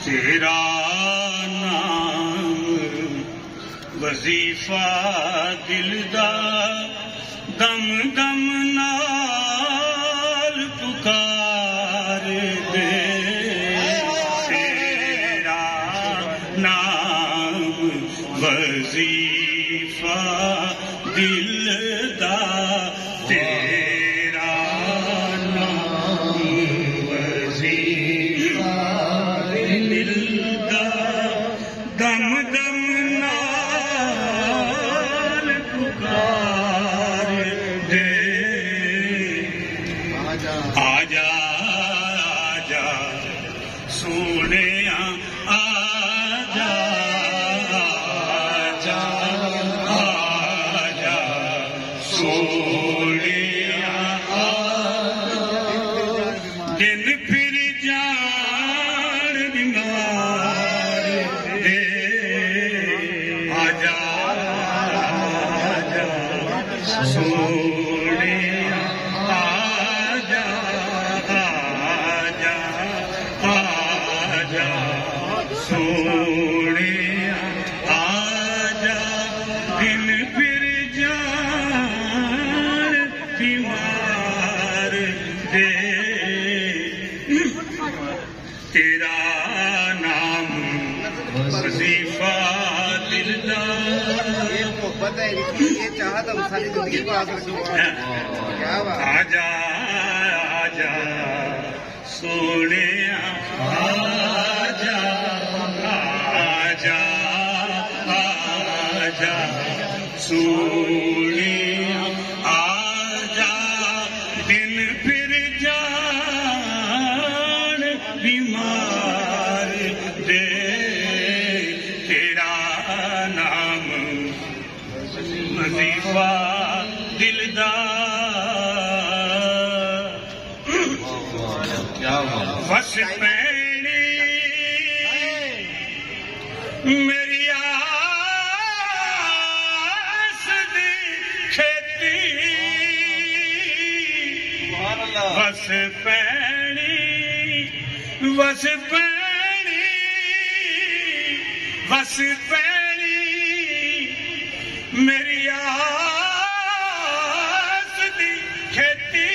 तेरा नाम वजीफा दिलदा दम दम नाल पुकार दे तेरा नाम वजीफा दिलदा तेरा नाम वजीफा दिलदा दम दम नाल पुकार दे आजा आजा सोने आजा आजा आजा सोने दिन फिर जान बीमार दे आजा आजा सोने आजा आजा आजा सोने आजा दिन फिर जान बीमार दे तेरा नाम वजीफा दिलदा ये मोहब्बत है ये चाहत हम सारी जिंदगी को आकर क्या बात आजा आजा सोने आजा आजा आजा सोने आजा दिन फिर जान बीमार दे तेरा नाम वजीफा दिलदा बस पैनी मेरी आस दी खेती बस पैनी बस पैनी बस पैनी मेरी आस दी खेती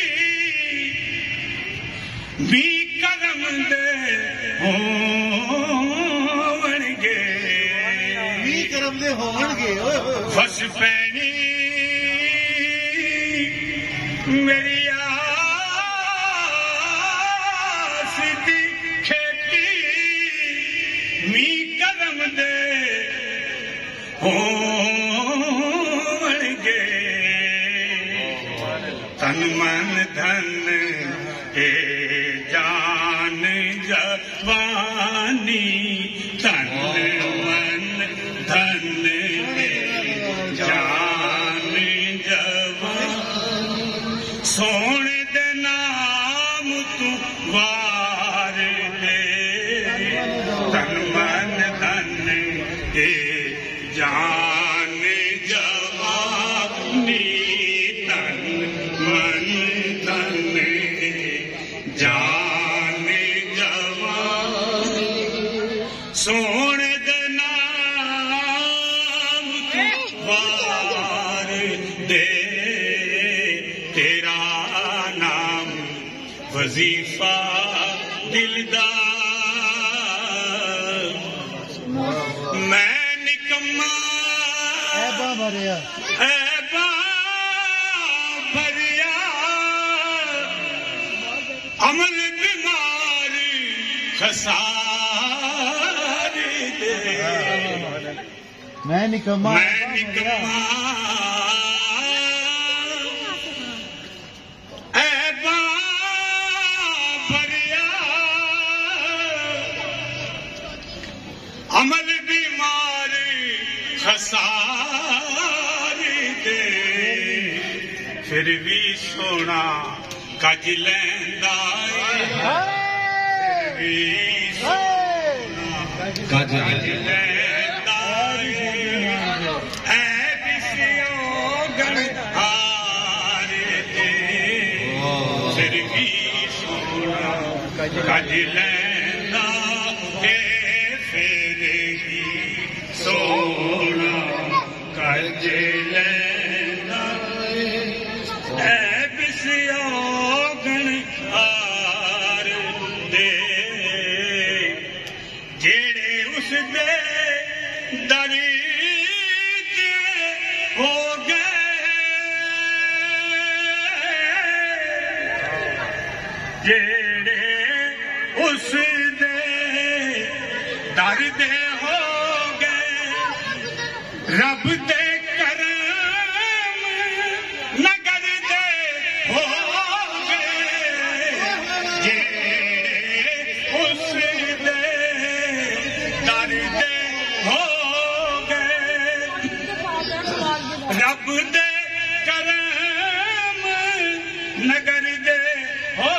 भी कदम दे होवणगे भी करम दे होवणगे बस पैनी मेरी आस दी खेती मी कदम दे होवणगे तन मन धन ए जान जवानी तन मन धन ए जान जवानी सोने दे नाम तू वार दे तन मन धन ए जान जवानी तन मन धन जान जवानी सोने दे नाम तू वार दे तेरा नाम वजीफा दिलदा मैं निकम्मा भरिया भरिया अमल बीमारी खसारी दे मैं निकम्मा भरिया अमल बीमारी खसारी दे फिर भी सोना कज लैंदा फिर भी सोना कज लैंदा ऐ बिसियो गण हारे दे फिर भी सोना कज लैंदा फिर ही सोना कज लैंदा ऐ बिस्योगण आर दे जेड़े उस दे दर हो जेड़े उस दे दर दे हो गए रब दे करम नगर दे हो गए जेड़े उस दे दर दे हो गए रब दे करम नगर दे हो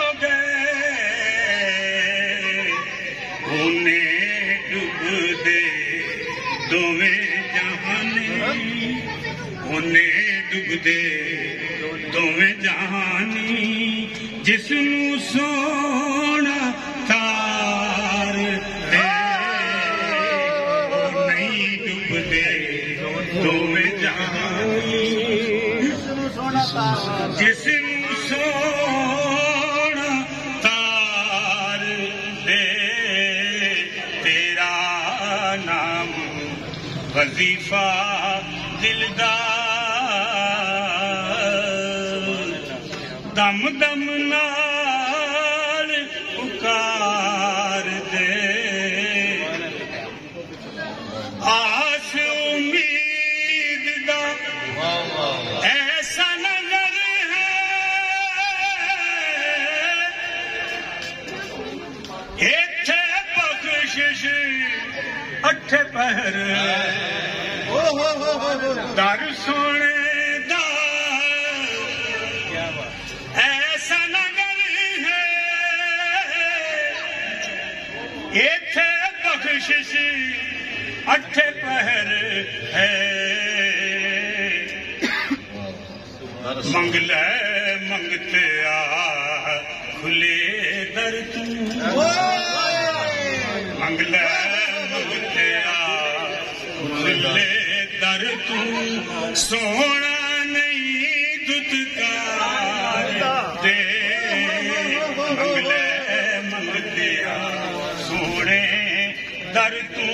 डुबदे दोवें जहानी उन्हें डुबदे दोवें जहानी जिसनू सोना तार दे नहीं डुबदे दोवें जहानी जिसनू सोना तार दे नाम वजीफा दिलदार दम दम नाल पुकार दे आस उम्मीद दा ऐसा नजर है इत्थे बख्शिश अठे पहर दर सोने दा ऐसा नगर है इत्थे बख्शिश अठे पहर है मंग ले मंगते आ खुले दर तू मंग ले खुले दर तू सोना नहीं दुदकार दे मंगले मंगते सोने दर तू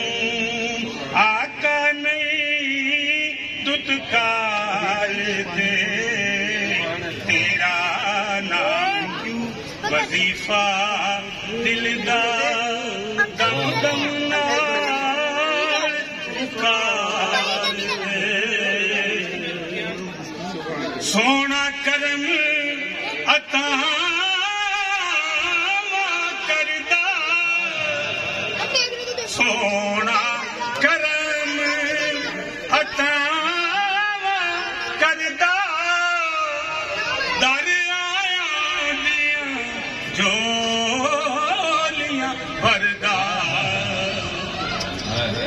आका नहीं दुदकार दे तेरा नाम क्यों वजीफा दिलदार दम दम सोना करम अता करदा सोना करम अता करदा दर आया दियां झोलियां भरदा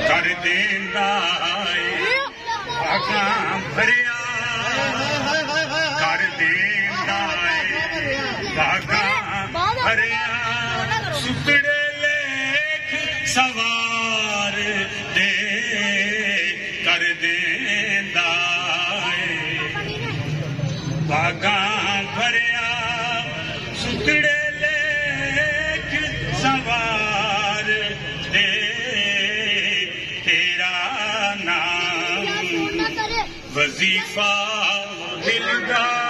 कर देंदा आगा भरिया कर देंदा बागा भरिया सुतड़े लेख सवार दे कर देंदा बागा भरिया सुतड़े लेख सवार दे तेरा नाम वजीफा दिलदार।